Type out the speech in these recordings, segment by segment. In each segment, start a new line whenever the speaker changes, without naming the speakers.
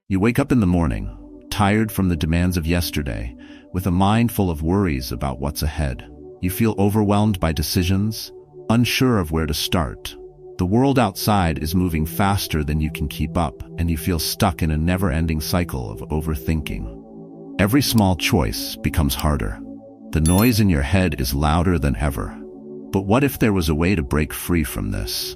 You wake up in the morning, tired from the demands of yesterday, with a mind full of worries about what's ahead. You feel overwhelmed by decisions, unsure of where to start. The world outside is moving faster than you can keep up, and you feel stuck in a never-ending cycle of overthinking. Every small choice becomes harder. The noise in your head is louder than ever. But what if there was a way to break free from this?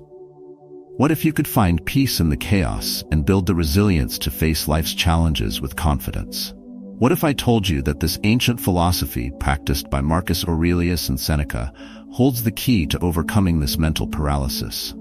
What if you could find peace in the chaos and build the resilience to face life's challenges with confidence? What if I told you that this ancient philosophy, practiced by Marcus Aurelius and Seneca, holds the key to overcoming this mental paralysis?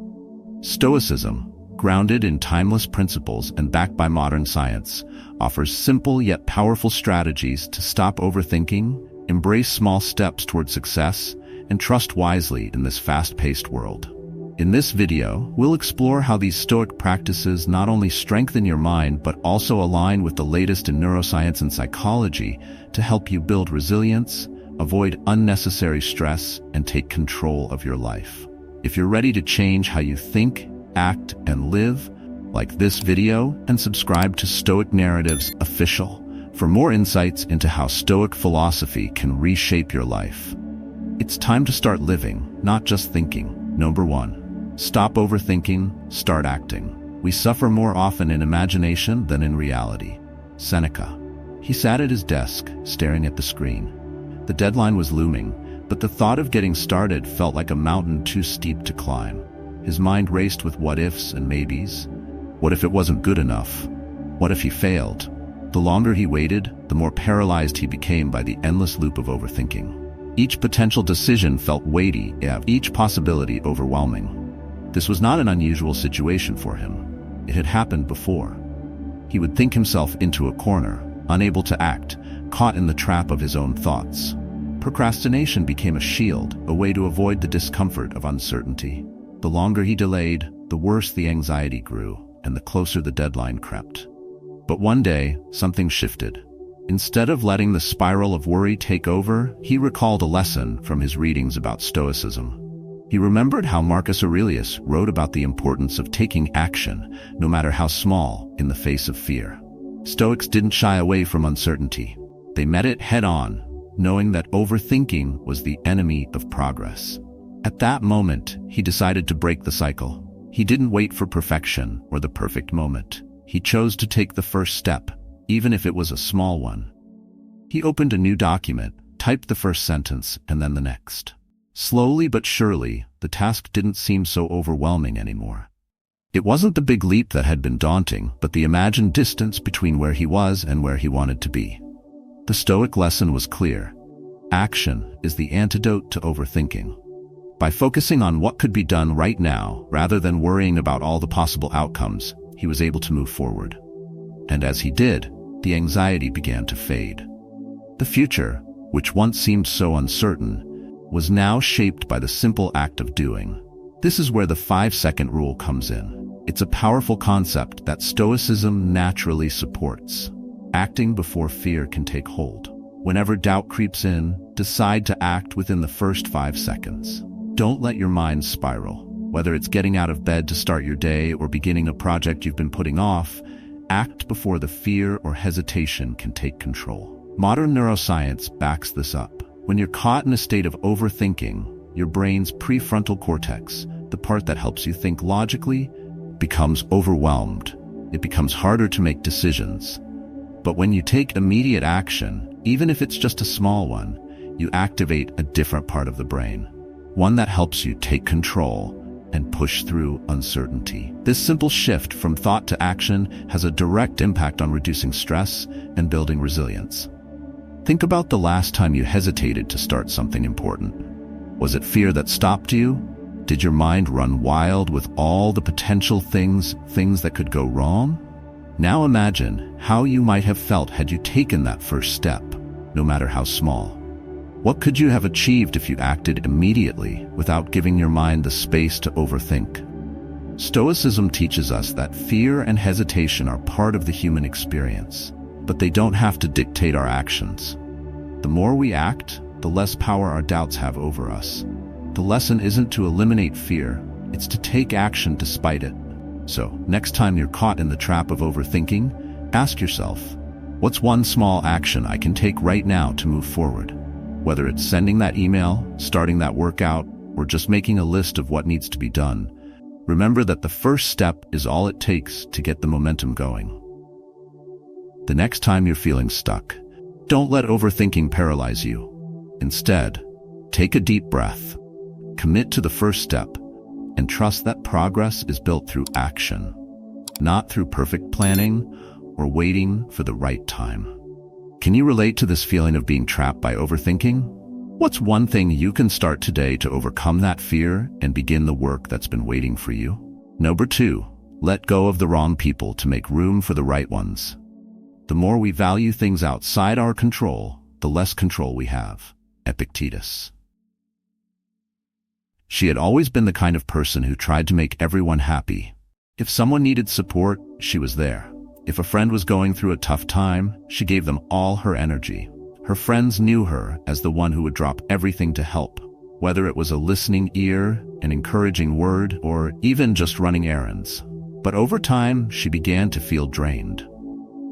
Stoicism, grounded in timeless principles and backed by modern science, offers simple yet powerful strategies to stop overthinking, embrace small steps toward success, and trust wisely in this fast-paced world. In this video, we'll explore how these Stoic practices not only strengthen your mind but also align with the latest in neuroscience and psychology to help you build resilience, avoid unnecessary stress, and take control of your life. If you're ready to change how you think, act, and live, like this video and subscribe to Stoic Narratives Official for more insights into how Stoic philosophy can reshape your life. It's time to start living, not just thinking. Number 1. Stop overthinking, start acting. We suffer more often in imagination than in reality. Seneca. He sat at his desk, staring at the screen. The deadline was looming, but the thought of getting started felt like a mountain too steep to climb. His mind raced with what-ifs and maybes. What if it wasn't good enough? What if he failed? The longer he waited, the more paralyzed he became by the endless loop of overthinking. Each potential decision felt weighty, each possibility overwhelming. This was not an unusual situation for him. It had happened before. He would think himself into a corner, unable to act, caught in the trap of his own thoughts. Procrastination became a shield, a way to avoid the discomfort of uncertainty. The longer he delayed, the worse the anxiety grew, and the closer the deadline crept. But one day, something shifted. Instead of letting the spiral of worry take over, he recalled a lesson from his readings about Stoicism. He remembered how Marcus Aurelius wrote about the importance of taking action, no matter how small, in the face of fear. Stoics didn't shy away from uncertainty. They met it head-on, knowing that overthinking was the enemy of progress. At that moment, he decided to break the cycle. He didn't wait for perfection or the perfect moment. He chose to take the first step, even if it was a small one. He opened a new document, typed the first sentence, and then the next. Slowly but surely, the task didn't seem so overwhelming anymore. It wasn't the big leap that had been daunting, but the imagined distance between where he was and where he wanted to be. The Stoic lesson was clear. Action is the antidote to overthinking. By focusing on what could be done right now, rather than worrying about all the possible outcomes, he was able to move forward. And as he did, the anxiety began to fade. The future, which once seemed so uncertain, was now shaped by the simple act of doing. This is where the 5-second rule comes in. It's a powerful concept that Stoicism naturally supports. Acting before fear can take hold. Whenever doubt creeps in, decide to act within the first 5 seconds. Don't let your mind spiral. Whether it's getting out of bed to start your day or beginning a project you've been putting off, act before the fear or hesitation can take control. Modern neuroscience backs this up. When you're caught in a state of overthinking, your brain's prefrontal cortex, the part that helps you think logically, becomes overwhelmed. It becomes harder to make decisions. But when you take immediate action, even if it's just a small one, you activate a different part of the brain, one that helps you take control and push through uncertainty. This simple shift from thought to action has a direct impact on reducing stress and building resilience. Think about the last time you hesitated to start something important. Was it fear that stopped you? Did your mind run wild with all the potential things that could go wrong? Now imagine how you might have felt had you taken that first step, no matter how small. What could you have achieved if you acted immediately without giving your mind the space to overthink? Stoicism teaches us that fear and hesitation are part of the human experience, but they don't have to dictate our actions. The more we act, the less power our doubts have over us. The lesson isn't to eliminate fear, it's to take action despite it. So, next time you're caught in the trap of overthinking, Ask yourself, what's one small action I can take right now to move forward? Whether it's sending that email, starting that workout, or just making a list of what needs to be done, remember that the first step is all it takes to get the momentum going. The next time you're feeling stuck, don't let overthinking paralyze you. Instead, take a deep breath, commit to the first step, and trust that progress is built through action, not through perfect planning or waiting for the right time. Can you relate to this feeling of being trapped by overthinking? What's one thing you can start today to overcome that fear and begin the work that's been waiting for you? Number 2, let go of the wrong people to make room for the right ones. The more we value things outside our control, the less control we have. Epictetus. She had always been the kind of person who tried to make everyone happy. If someone needed support, she was there. If a friend was going through a tough time, she gave them all her energy. Her friends knew her as the one who would drop everything to help, whether it was a listening ear, an encouraging word, or even just running errands. But over time, she began to feel drained.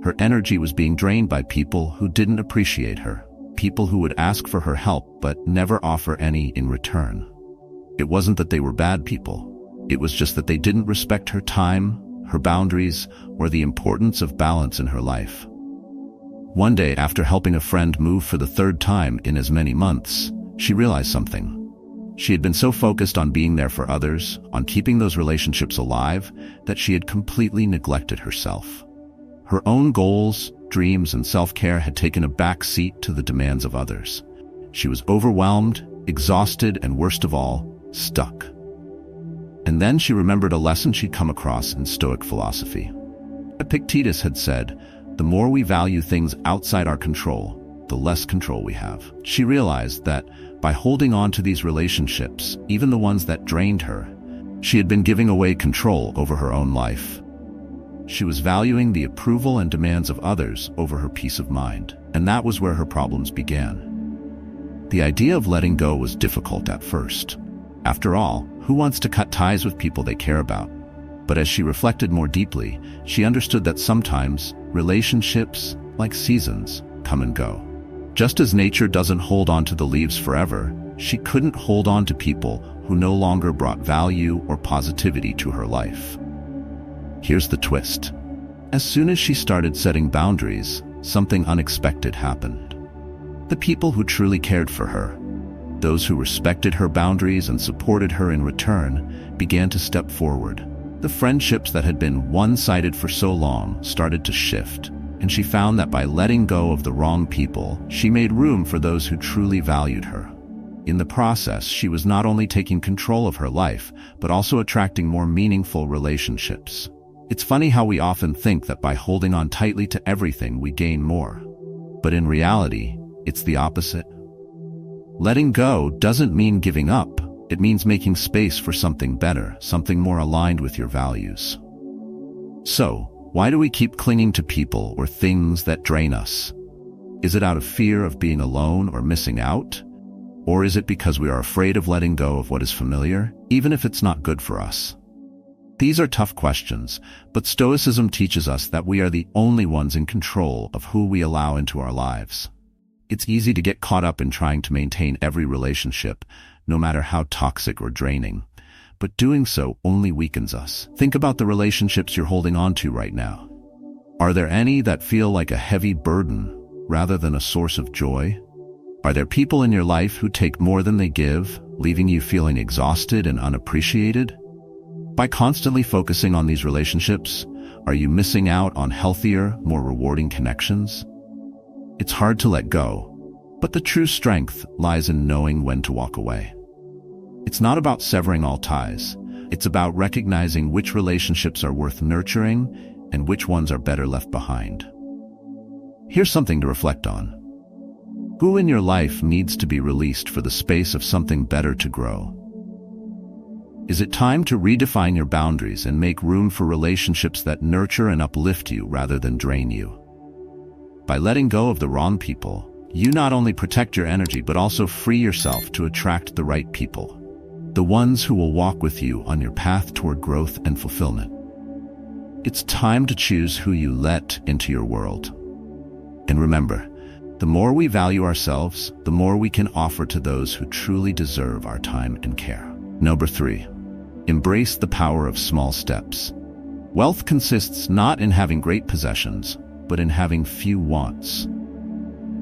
Her energy was being drained by people who didn't appreciate her, people who would ask for her help but never offer any in return. It wasn't that they were bad people. It was just that they didn't respect her time, her boundaries, or the importance of balance in her life. One day, after helping a friend move for the 3rd time in as many months, she realized something. She had been so focused on being there for others, on keeping those relationships alive, that she had completely neglected herself. Her own goals, dreams, and self-care had taken a back seat to the demands of others. She was overwhelmed, exhausted, and worst of all, stuck. And then she remembered a lesson she'd come across in Stoic philosophy. Epictetus had said, "The more we value things outside our control, the less control we have." She realized that by holding on to these relationships, even the ones that drained her, she had been giving away control over her own life. She was valuing the approval and demands of others over her peace of mind, and that was where her problems began. The idea of letting go was difficult at first. After all, who wants to cut ties with people they care about? But as she reflected more deeply, she understood that sometimes relationships, like seasons, come and go. Just as nature doesn't hold on to the leaves forever, she couldn't hold on to people who no longer brought value or positivity to her life. Here's the twist. As soon as she started setting boundaries, something unexpected happened. The people who truly cared for her, those who respected her boundaries and supported her in return, began to step forward. The friendships that had been one-sided for so long started to shift, and she found that by letting go of the wrong people, she made room for those who truly valued her. In the process, she was not only taking control of her life, but also attracting more meaningful relationships. It's funny how we often think that by holding on tightly to everything we gain more. But in reality, it's the opposite. Letting go doesn't mean giving up. It means making space for something better, something more aligned with your values. So, why do we keep clinging to people or things that drain us? Is it out of fear of being alone or missing out? Or is it because we are afraid of letting go of what is familiar, even if it's not good for us? These are tough questions, but Stoicism teaches us that we are the only ones in control of who we allow into our lives. It's easy to get caught up in trying to maintain every relationship, no matter how toxic or draining. But doing so only weakens us. Think about the relationships you're holding on to right now. Are there any that feel like a heavy burden rather than a source of joy? Are there people in your life who take more than they give, leaving you feeling exhausted and unappreciated? By constantly focusing on these relationships, are you missing out on healthier, more rewarding connections? It's hard to let go, but the true strength lies in knowing when to walk away. It's not about severing all ties. It's about recognizing which relationships are worth nurturing and which ones are better left behind. Here's something to reflect on. Who in your life needs to be released for the space of something better to grow? Is it time to redefine your boundaries and make room for relationships that nurture and uplift you rather than drain you? By letting go of the wrong people, you not only protect your energy but also free yourself to attract the right people, the ones who will walk with you on your path toward growth and fulfillment. It's time to choose who you let into your world. And remember, the more we value ourselves, the more we can offer to those who truly deserve our time and care. Number 3, embrace the power of small steps. Wealth consists not in having great possessions, but in having few wants.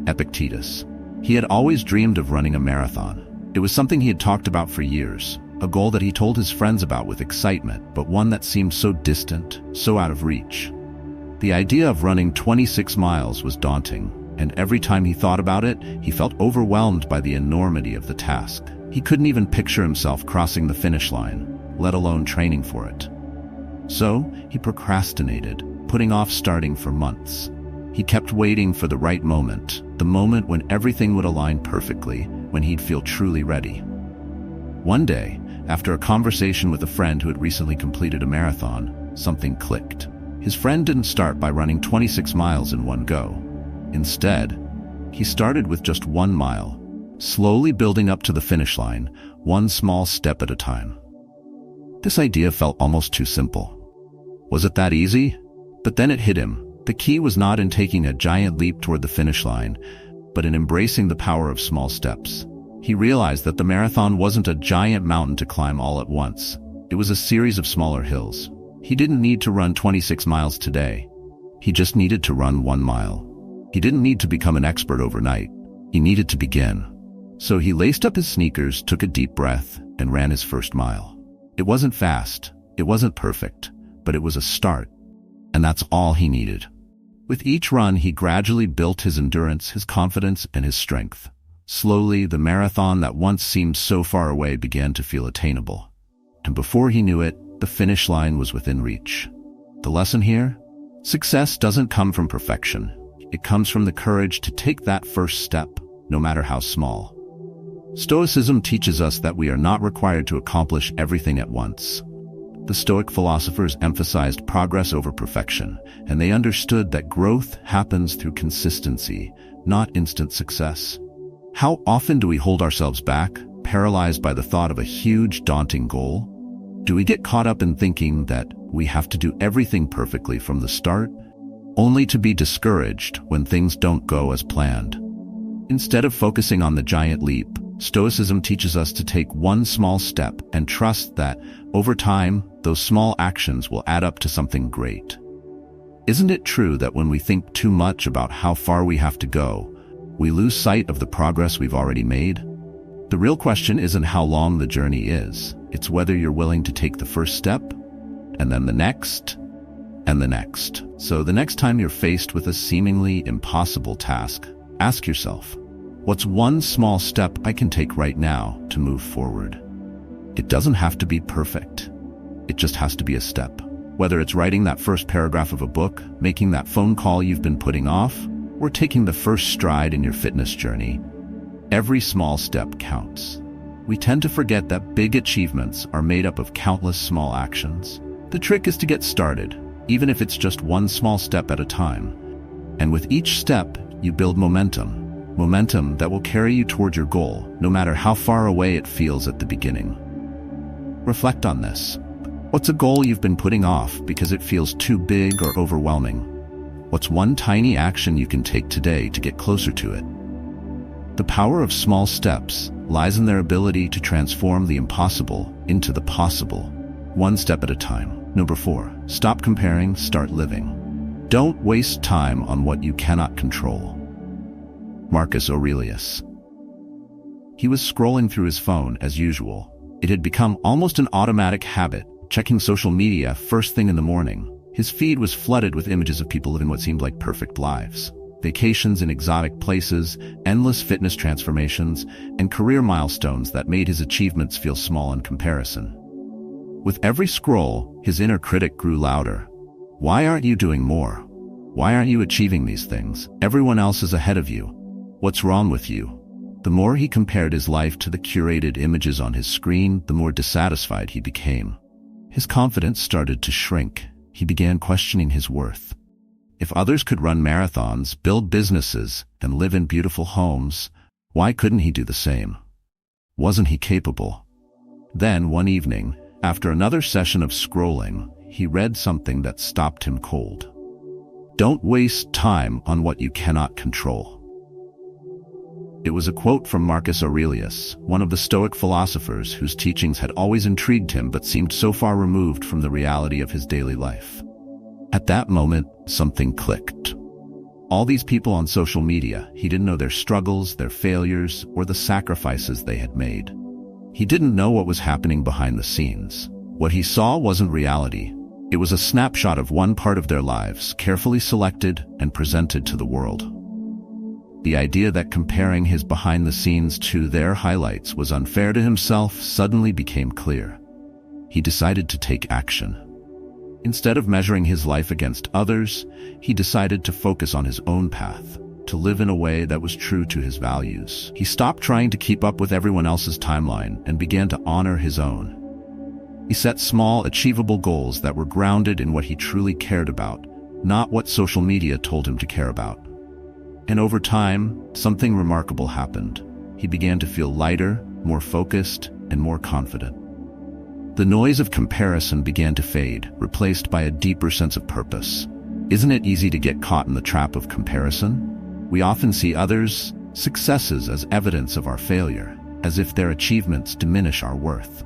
Epictetus. He had always dreamed of running a marathon. It was something he had talked about for years, a goal that he told his friends about with excitement, but one that seemed so distant, so out of reach. The idea of running 26 miles was daunting, and every time he thought about it, he felt overwhelmed by the enormity of the task. He couldn't even picture himself crossing the finish line, let alone training for it. So, he procrastinated, putting off starting for months. He kept waiting for the right moment, the moment when everything would align perfectly, when he'd feel truly ready. One day, after a conversation with a friend who had recently completed a marathon, something clicked. His friend didn't start by running 26 miles in one go. Instead, he started with just 1 mile, slowly building up to the finish line, one small step at a time. This idea felt almost too simple. Was it that easy? But then it hit him. The key was not in taking a giant leap toward the finish line, but in embracing the power of small steps. He realized that the marathon wasn't a giant mountain to climb all at once. It was a series of smaller hills. He didn't need to run 26 miles today. He just needed to run 1 mile. He didn't need to become an expert overnight. He needed to begin. So he laced up his sneakers, took a deep breath, and ran his first mile. It wasn't fast, it wasn't perfect, but it was a start. And that's all he needed. With each run, he gradually built his endurance, his confidence, and his strength. Slowly, the marathon that once seemed so far away began to feel attainable. And before he knew it, the finish line was within reach. The lesson here? Success doesn't come from perfection. It comes from the courage to take that first step, no matter how small. Stoicism teaches us that we are not required to accomplish everything at once. The Stoic philosophers emphasized progress over perfection, and they understood that growth happens through consistency, not instant success. How often do we hold ourselves back, paralyzed by the thought of a huge, daunting goal? Do we get caught up in thinking that we have to do everything perfectly from the start, only to be discouraged when things don't go as planned? Instead of focusing on the giant leap, Stoicism teaches us to take one small step and trust that, over time, those small actions will add up to something great. Isn't it true that when we think too much about how far we have to go, we lose sight of the progress we've already made? The real question isn't how long the journey is. It's whether you're willing to take the first step, and then the next, and the next. So the next time you're faced with a seemingly impossible task, ask yourself, what's one small step I can take right now to move forward? It doesn't have to be perfect. It just has to be a step. Whether it's writing that first paragraph of a book, making that phone call you've been putting off, or taking the first stride in your fitness journey, every small step counts. We tend to forget that big achievements are made up of countless small actions. The trick is to get started, even if it's just one small step at a time. And with each step, you build momentum that will carry you toward your goal, no matter how far away it feels at the beginning. Reflect on this. What's a goal you've been putting off because it feels too big or overwhelming? What's one tiny action you can take today to get closer to it? The power of small steps lies in their ability to transform the impossible into the possible, one step at a time. Number 4, stop comparing, start living. Don't waste time on what you cannot control. Marcus Aurelius. He was scrolling through his phone as usual. It had become almost an automatic habit, checking social media first thing in the morning. His feed was flooded with images of people living what seemed like perfect lives. Vacations in exotic places, endless fitness transformations, and career milestones that made his achievements feel small in comparison. With every scroll, his inner critic grew louder. Why aren't you doing more? Why aren't you achieving these things? Everyone else is ahead of you. What's wrong with you? The more he compared his life to the curated images on his screen, the more dissatisfied he became. His confidence started to shrink. He began questioning his worth. If others could run marathons, build businesses, and live in beautiful homes, why couldn't he do the same? Wasn't he capable? Then, one evening, after another session of scrolling, he read something that stopped him cold. Don't waste time on what you cannot control. It was a quote from Marcus Aurelius, one of the Stoic philosophers whose teachings had always intrigued him but seemed so far removed from the reality of his daily life. At that moment, something clicked. All these people on social media, he didn't know their struggles, their failures, or the sacrifices they had made. He didn't know what was happening behind the scenes. What he saw wasn't reality. It was a snapshot of one part of their lives, carefully selected and presented to the world. The idea that comparing his behind the scenes to their highlights was unfair to himself suddenly became clear. He decided to take action. Instead of measuring his life against others, he decided to focus on his own path, to live in a way that was true to his values. He stopped trying to keep up with everyone else's timeline and began to honor his own. He set small, achievable goals that were grounded in what he truly cared about, not what social media told him to care about. And over time, something remarkable happened. He began to feel lighter, more focused, and more confident. The noise of comparison began to fade, replaced by a deeper sense of purpose. Isn't it easy to get caught in the trap of comparison? We often see others' successes as evidence of our failure, as if their achievements diminish our worth.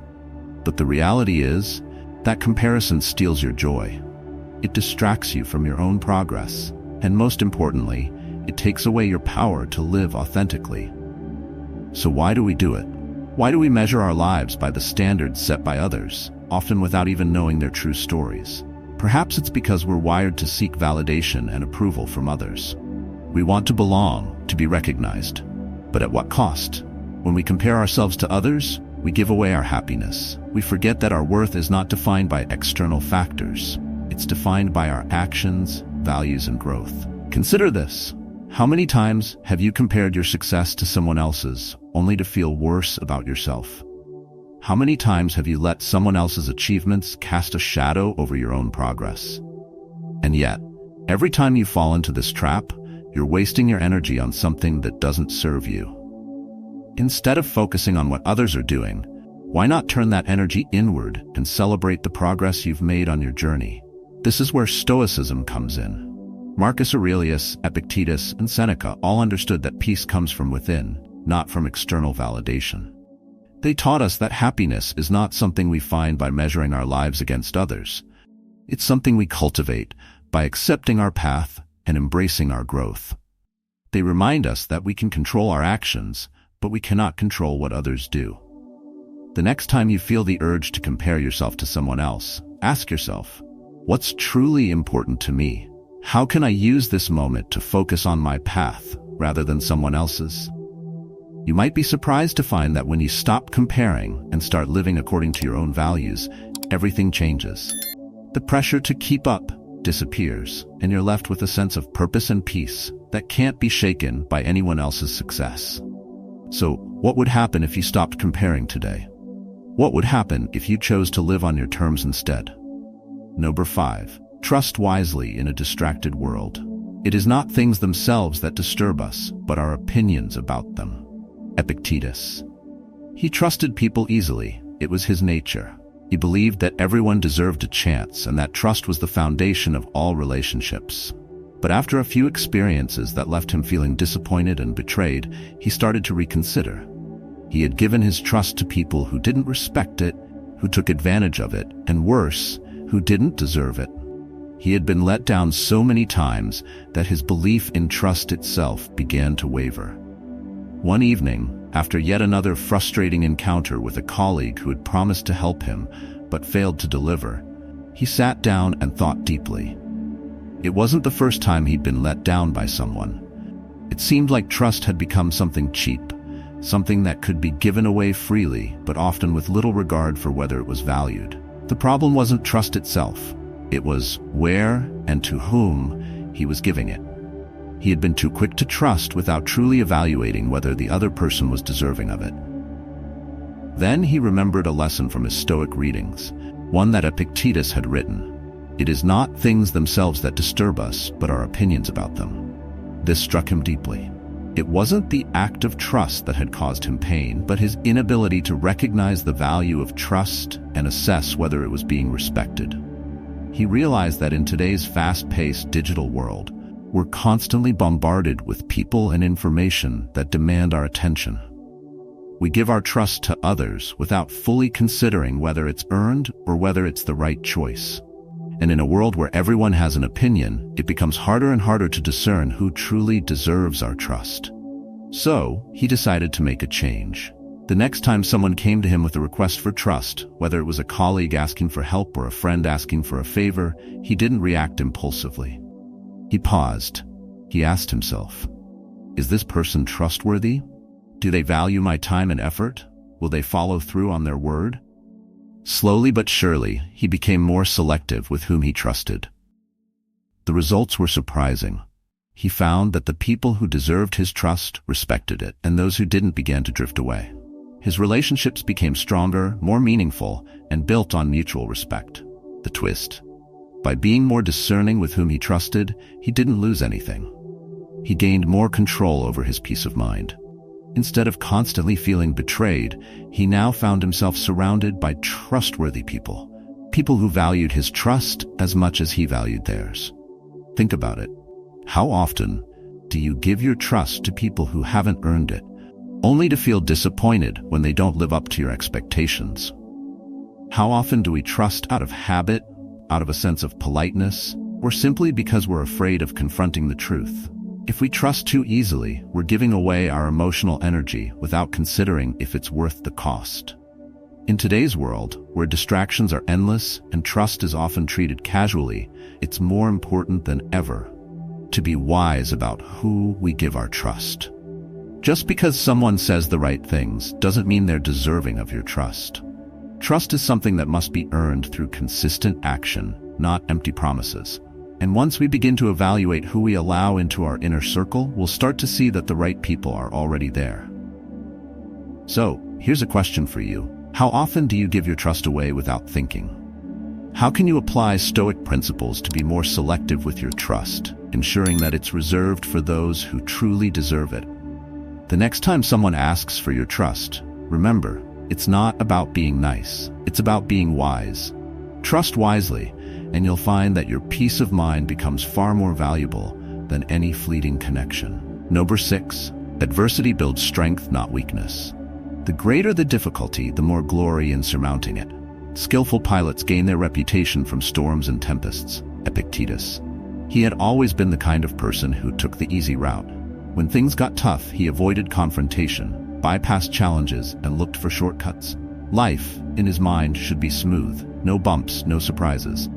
But the reality is that comparison steals your joy. It distracts you from your own progress, and most importantly, it takes away your power to live authentically. So why do we do it? Why do we measure our lives by the standards set by others, often without even knowing their true stories? Perhaps it's because we're wired to seek validation and approval from others. We want to belong, to be recognized. But at what cost? When we compare ourselves to others, we give away our happiness. We forget that our worth is not defined by external factors. It's defined by our actions, values, and growth. Consider this. How many times have you compared your success to someone else's, only to feel worse about yourself? How many times have you let someone else's achievements cast a shadow over your own progress? And yet, every time you fall into this trap, you're wasting your energy on something that doesn't serve you. Instead of focusing on what others are doing, why not turn that energy inward and celebrate the progress you've made on your journey? This is where Stoicism comes in. Marcus Aurelius, Epictetus, and Seneca all understood that peace comes from within, not from external validation. They taught us that happiness is not something we find by measuring our lives against others. It's something we cultivate by accepting our path and embracing our growth. They remind us that we can control our actions, but we cannot control what others do. The next time you feel the urge to compare yourself to someone else, ask yourself, what's truly important to me? How can I use this moment to focus on my path rather than someone else's? You might be surprised to find that when you stop comparing and start living according to your own values, everything changes. The pressure to keep up disappears, and you're left with a sense of purpose and peace that can't be shaken by anyone else's success. So, what would happen if you stopped comparing today? What would happen if you chose to live on your terms instead? Number 5. Trust wisely in a distracted world. It is not things themselves that disturb us, but our opinions about them. Epictetus. He trusted people easily. It was his nature. He believed that everyone deserved a chance, and that trust was the foundation of all relationships. But after a few experiences that left him feeling disappointed and betrayed, he started to reconsider. He had given his trust to people who didn't respect it, who took advantage of it, and worse, who didn't deserve it. He had been let down so many times that his belief in trust itself began to waver. One evening, after yet another frustrating encounter with a colleague who had promised to help him but failed to deliver, he sat down and thought deeply. It wasn't the first time he'd been let down by someone. It seemed like trust had become something cheap, something that could be given away freely, but often with little regard for whether it was valued. The problem wasn't trust itself. It was where and to whom he was giving it. He had been too quick to trust without truly evaluating whether the other person was deserving of it. Then he remembered a lesson from his Stoic readings, one that Epictetus had written. It is not things themselves that disturb us, but our opinions about them. This struck him deeply. It wasn't the act of trust that had caused him pain, but his inability to recognize the value of trust and assess whether it was being respected. He realized that in today's fast-paced digital world, we're constantly bombarded with people and information that demand our attention. We give our trust to others without fully considering whether it's earned or whether it's the right choice. And in a world where everyone has an opinion, it becomes harder and harder to discern who truly deserves our trust. So, he decided to make a change. The next time someone came to him with a request for trust, whether it was a colleague asking for help or a friend asking for a favor, he didn't react impulsively. He paused. He asked himself, is this person trustworthy? Do they value my time and effort? Will they follow through on their word? Slowly but surely, he became more selective with whom he trusted. The results were surprising. He found that the people who deserved his trust respected it, and those who didn't began to drift away. His relationships became stronger, more meaningful, and built on mutual respect. The twist: by being more discerning with whom he trusted, he didn't lose anything. He gained more control over his peace of mind. Instead of constantly feeling betrayed, he now found himself surrounded by trustworthy people, people who valued his trust as much as he valued theirs. Think about it. How often do you give your trust to people who haven't earned it, only to feel disappointed when they don't live up to your expectations? How often do we trust out of habit, out of a sense of politeness, or simply because we're afraid of confronting the truth? If we trust too easily, we're giving away our emotional energy without considering if it's worth the cost. In today's world, where distractions are endless and trust is often treated casually, it's more important than ever to be wise about who we give our trust. Just because someone says the right things doesn't mean they're deserving of your trust. Trust is something that must be earned through consistent action, not empty promises. And once we begin to evaluate who we allow into our inner circle, we'll start to see that the right people are already there. So, here's a question for you. How often do you give your trust away without thinking? How can you apply Stoic principles to be more selective with your trust, ensuring that it's reserved for those who truly deserve it? The next time someone asks for your trust, remember, it's not about being nice. It's about being wise. Trust wisely, and you'll find that your peace of mind becomes far more valuable than any fleeting connection. Number 6, adversity builds strength, not weakness. The greater the difficulty, the more glory in surmounting it. Skillful pilots gain their reputation from storms and tempests. Epictetus. He had always been the kind of person who took the easy route. When things got tough, he avoided confrontation, bypassed challenges, and looked for shortcuts. Life, in his mind, should be smooth, no bumps, no surprises.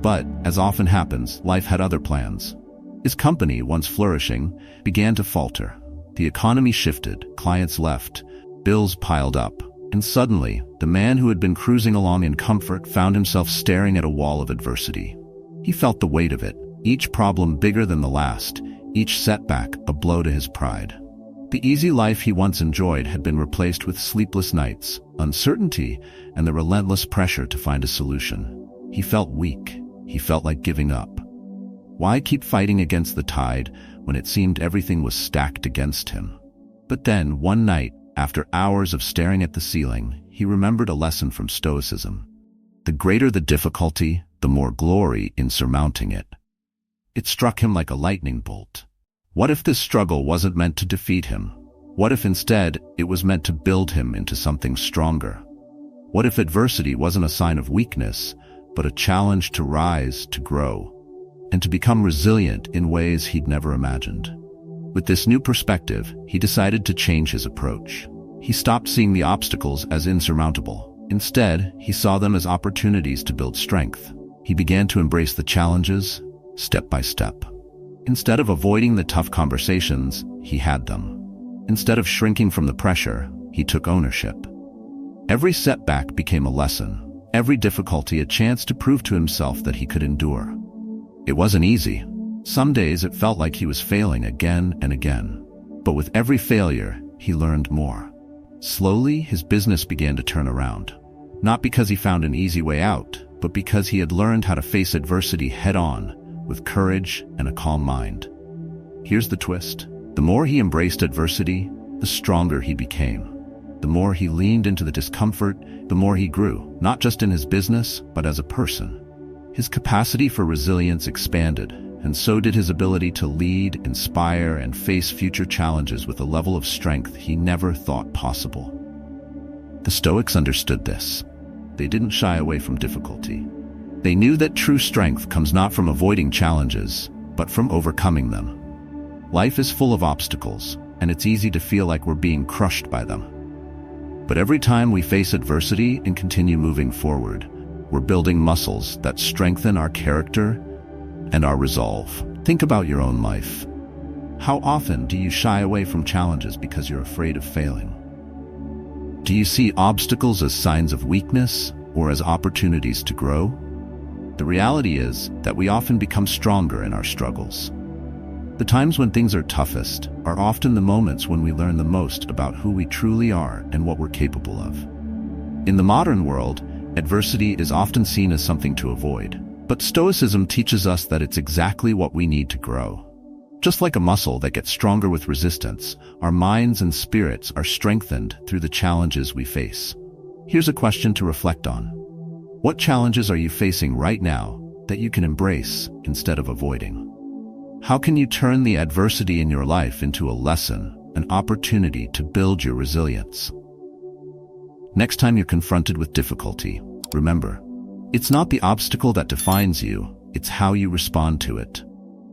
But, as often happens, life had other plans. His company, once flourishing, began to falter. The economy shifted, clients left, bills piled up, and suddenly, the man who had been cruising along in comfort found himself staring at a wall of adversity. He felt the weight of it, each problem bigger than the last, each setback a blow to his pride. The easy life he once enjoyed had been replaced with sleepless nights, uncertainty, and the relentless pressure to find a solution. He felt weak. He felt like giving up. Why keep fighting against the tide when it seemed everything was stacked against him? But then, one night, after hours of staring at the ceiling, he remembered a lesson from Stoicism. The greater the difficulty, the more glory in surmounting it. It struck him like a lightning bolt. What if this struggle wasn't meant to defeat him? What if instead it was meant to build him into something stronger? What if adversity wasn't a sign of weakness, but a challenge to rise, to grow, and to become resilient in ways he'd never imagined? With this new perspective, he decided to change his approach. He stopped seeing the obstacles as insurmountable. Instead, he saw them as opportunities to build strength. He began to embrace the challenges, step by step. Instead of avoiding the tough conversations, he had them. Instead of shrinking from the pressure, he took ownership. Every setback became a lesson, every difficulty a chance to prove to himself that he could endure. It wasn't easy. Some days it felt like he was failing again and again. But with every failure, he learned more. Slowly, his business began to turn around. Not because he found an easy way out, but because he had learned how to face adversity head-on, with courage and a calm mind. Here's the twist. The more he embraced adversity, the stronger he became. The more he leaned into the discomfort, the more he grew, not just in his business, but as a person. His capacity for resilience expanded, and so did his ability to lead, inspire, and face future challenges with a level of strength he never thought possible. The Stoics understood this. They didn't shy away from difficulty. They knew that true strength comes not from avoiding challenges, but from overcoming them. Life is full of obstacles, and it's easy to feel like we're being crushed by them. But every time we face adversity and continue moving forward, we're building muscles that strengthen our character and our resolve. Think about your own life. How often do you shy away from challenges because you're afraid of failing? Do you see obstacles as signs of weakness or as opportunities to grow? The reality is that we often become stronger in our struggles. The times when things are toughest are often the moments when we learn the most about who we truly are and what we're capable of. In the modern world, adversity is often seen as something to avoid, but Stoicism teaches us that it's exactly what we need to grow. Just like a muscle that gets stronger with resistance, our minds and spirits are strengthened through the challenges we face. Here's a question to reflect on. What challenges are you facing right now that you can embrace instead of avoiding? How can you turn the adversity in your life into a lesson, an opportunity to build your resilience? Next time you're confronted with difficulty, remember, it's not the obstacle that defines you, it's how you respond to it.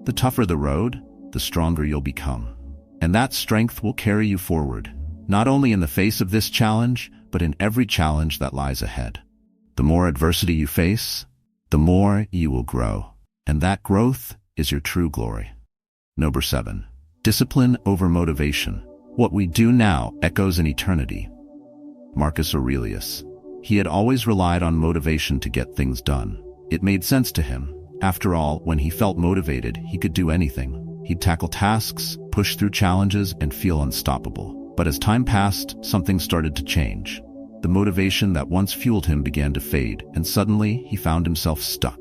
The tougher the road, the stronger you'll become. And that strength will carry you forward, not only in the face of this challenge, but in every challenge that lies ahead. The more adversity you face, the more you will grow. And that growth is your true glory. Number 7. Discipline over motivation. What we do now echoes in eternity. Marcus Aurelius. He had always relied on motivation to get things done. It made sense to him. After all, when he felt motivated, he could do anything. He'd tackle tasks, push through challenges, and feel unstoppable. But as time passed, something started to change. The motivation that once fueled him began to fade, and suddenly he found himself stuck.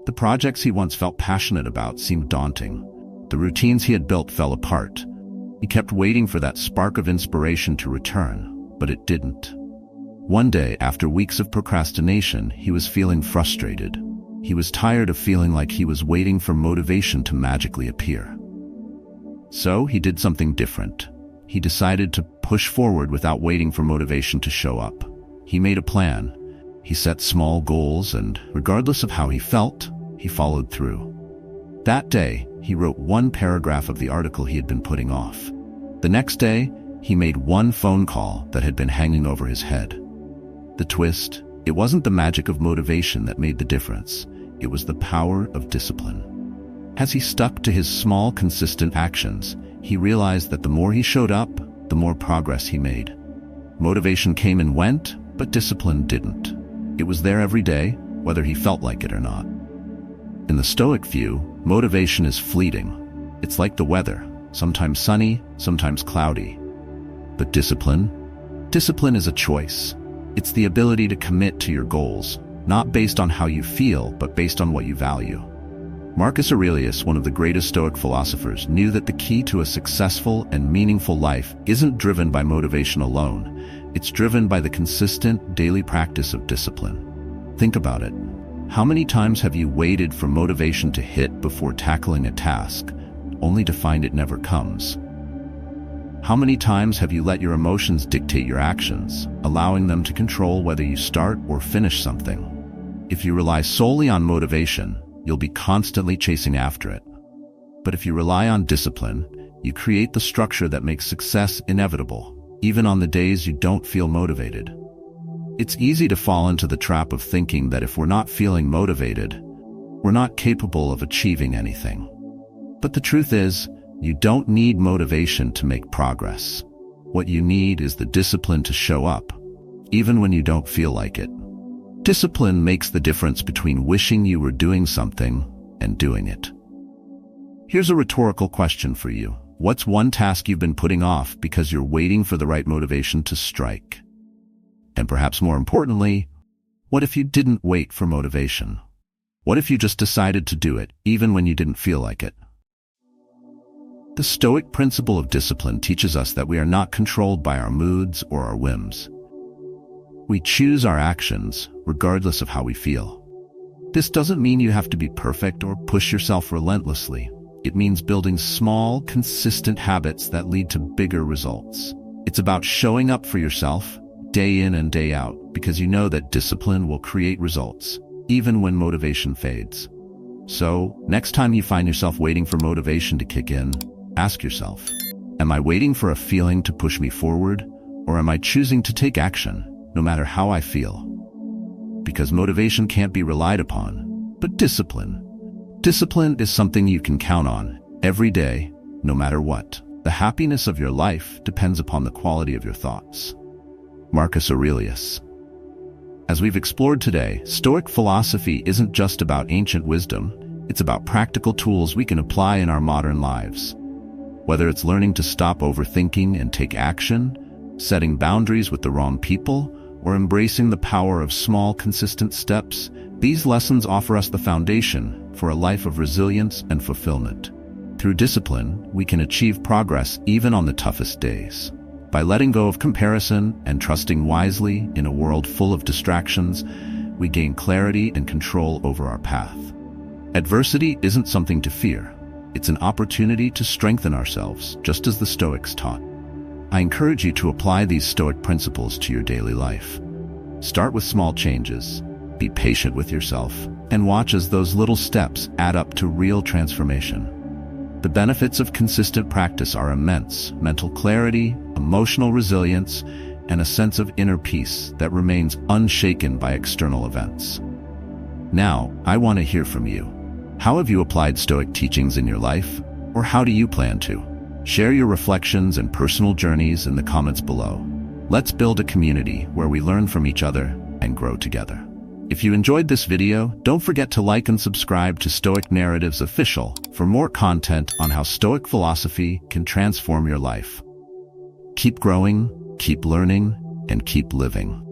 The projects he once felt passionate about seemed daunting. The routines he had built fell apart. He kept waiting for that spark of inspiration to return, but it didn't. One day, after weeks of procrastination, he was feeling frustrated. He was tired of feeling like he was waiting for motivation to magically appear. So he did something different. He decided to push forward without waiting for motivation to show up. He made a plan. He set small goals, and regardless of how he felt, he followed through. That day, he wrote one paragraph of the article he had been putting off. The next day, he made one phone call that had been hanging over his head. The twist: it wasn't the magic of motivation that made the difference. It was the power of discipline. As he stuck to his small, consistent actions, he realized that the more he showed up, the more progress he made. Motivation came and went, but discipline didn't. It was there every day, whether he felt like it or not. In the Stoic view, motivation is fleeting. It's like the weather, sometimes sunny, sometimes cloudy. But discipline is a choice. It's the ability to commit to your goals, not based on how you feel, but based on what you value. Marcus Aurelius, one of the greatest Stoic philosophers, knew that the key to a successful and meaningful life isn't driven by motivation alone. It's driven by the consistent daily practice of discipline. Think about it. How many times have you waited for motivation to hit before tackling a task, only to find it never comes? How many times have you let your emotions dictate your actions, allowing them to control whether you start or finish something? If you rely solely on motivation, you'll be constantly chasing after it. But if you rely on discipline, you create the structure that makes success inevitable, even on the days you don't feel motivated. It's easy to fall into the trap of thinking that if we're not feeling motivated, we're not capable of achieving anything. But the truth is, you don't need motivation to make progress. What you need is the discipline to show up, even when you don't feel like it. Discipline makes the difference between wishing you were doing something and doing it. Here's a rhetorical question for you. What's one task you've been putting off because you're waiting for the right motivation to strike? And perhaps more importantly, what if you didn't wait for motivation? What if you just decided to do it, even when you didn't feel like it? The Stoic principle of discipline teaches us that we are not controlled by our moods or our whims. We choose our actions, regardless of how we feel. This doesn't mean you have to be perfect or push yourself relentlessly. It means building small, consistent habits that lead to bigger results. It's about showing up for yourself, day in and day out, because you know that discipline will create results, even when motivation fades. So, next time you find yourself waiting for motivation to kick in, ask yourself, am I waiting for a feeling to push me forward, or am I choosing to take action, no matter how I feel? Because motivation can't be relied upon, but discipline. Discipline is something you can count on every day, no matter what. The happiness of your life depends upon the quality of your thoughts. Marcus Aurelius. As we've explored today, Stoic philosophy isn't just about ancient wisdom, it's about practical tools we can apply in our modern lives. Whether it's learning to stop overthinking and take action, setting boundaries with the wrong people, or embracing the power of small, consistent steps, these lessons offer us the foundation for a life of resilience and fulfillment. Through discipline, we can achieve progress even on the toughest days. By letting go of comparison and trusting wisely in a world full of distractions, we gain clarity and control over our path. Adversity isn't something to fear. It's an opportunity to strengthen ourselves, just as the Stoics taught. I encourage you to apply these Stoic principles to your daily life. Start with small changes, be patient with yourself, and watch as those little steps add up to real transformation. The benefits of consistent practice are immense: mental clarity, emotional resilience, and a sense of inner peace that remains unshaken by external events. Now, I want to hear from you. How have you applied Stoic teachings in your life? Or how do you plan to? Share your reflections and personal journeys in the comments below. Let's build a community where we learn from each other and grow together. If you enjoyed this video, don't forget to like and subscribe to Stoic Narratives Official for more content on how Stoic philosophy can transform your life. Keep growing, keep learning, and keep living.